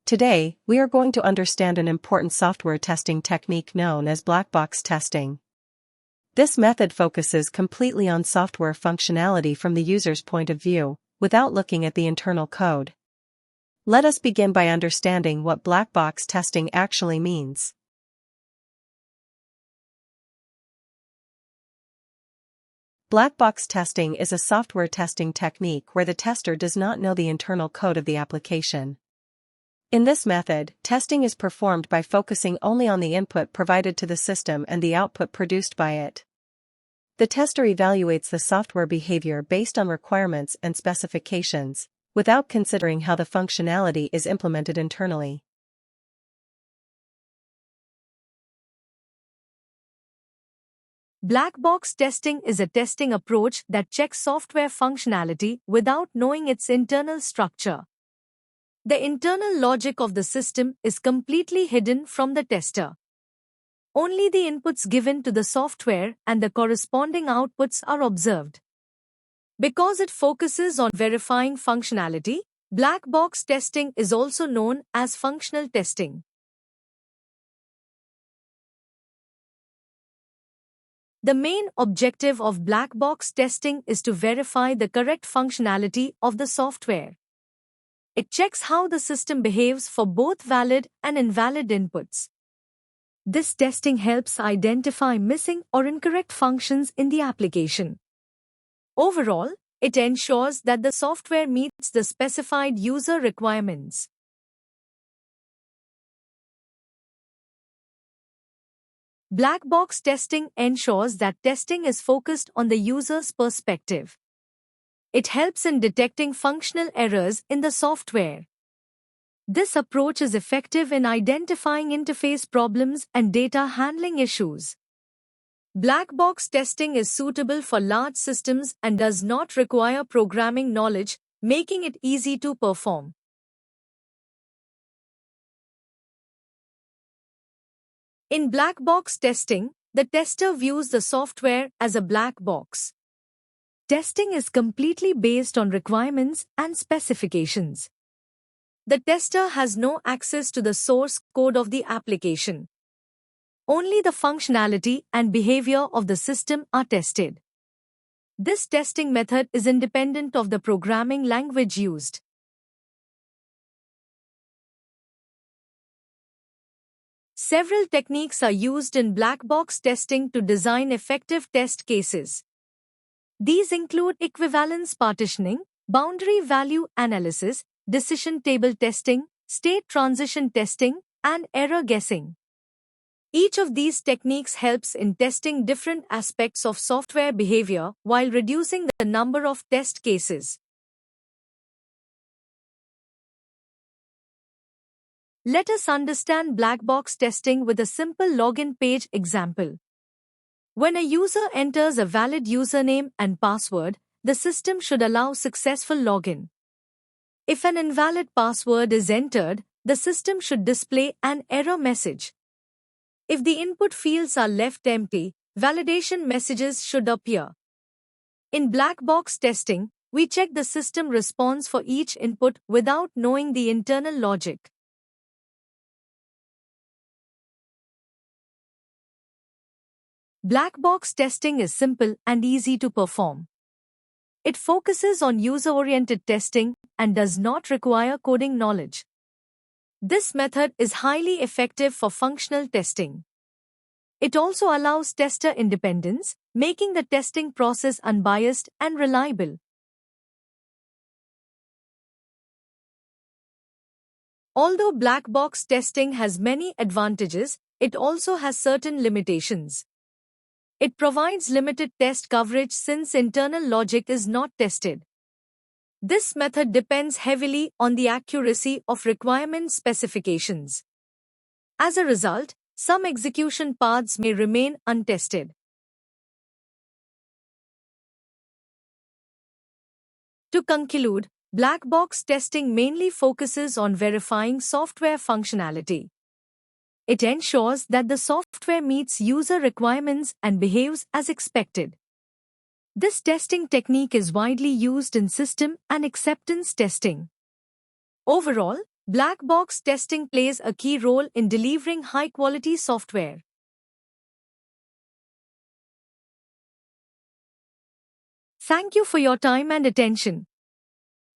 Today, we are going to understand an important software testing technique known as black box testing. This method focuses completely on software functionality from the user's point of view, without looking at the internal code. Let us begin by understanding what black box testing actually means. Black box testing is a software testing technique where the tester does not know the internal code of the application. In this method, testing is performed by focusing only on the input provided to the system and the output produced by it. The tester evaluates the software behavior based on requirements and specifications, without considering how the functionality is implemented internally. Black box testing is a testing approach that checks software functionality without knowing its internal structure. The internal logic of the system is completely hidden from the tester. Only the inputs given to the software and the corresponding outputs are observed. Because it focuses on verifying functionality, black box testing is also known as functional testing. The main objective of black box testing is to verify the correct functionality of the software. It checks how the system behaves for both valid and invalid inputs. This testing helps identify missing or incorrect functions in the application. Overall, it ensures that the software meets the specified user requirements. Black box testing ensures that testing is focused on the user's perspective. It helps in detecting functional errors in the software. This approach is effective in identifying interface problems and data handling issues. Black box testing is suitable for large systems and does not require programming knowledge, making it easy to perform. In black box testing, the tester views the software as a black box. Testing is completely based on requirements and specifications. The tester has no access to the source code of the application. Only the functionality and behavior of the system are tested. This testing method is independent of the programming language used. Several techniques are used in black box testing to design effective test cases. These include equivalence partitioning, boundary value analysis, decision table testing, state transition testing, and error guessing. Each of these techniques helps in testing different aspects of software behavior while reducing the number of test cases. Let us understand black box testing with a simple login page example. When a user enters a valid username and password, the system should allow successful login. If an invalid password is entered, the system should display an error message. If the input fields are left empty, validation messages should appear. In black box testing, we check the system response for each input without knowing the internal logic. Black box testing is simple and easy to perform. It focuses on user-oriented testing and does not require coding knowledge. This method is highly effective for functional testing. It also allows tester independence, making the testing process unbiased and reliable. Although black box testing has many advantages, it also has certain limitations. It provides limited test coverage since internal logic is not tested. This method depends heavily on the accuracy of requirement specifications. As a result, some execution paths may remain untested. To conclude, black box testing mainly focuses on verifying software functionality. It ensures that the software meets user requirements and behaves as expected. This testing technique is widely used in system and acceptance testing. Overall, Black box testing plays a key role in delivering high-quality software. Thank you for your time and attention.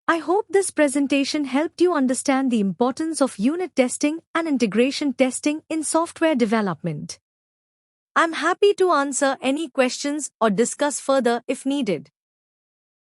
I hope this presentation helped you understand the importance of unit testing and integration testing in software development. I'm happy to answer any questions or discuss further if needed.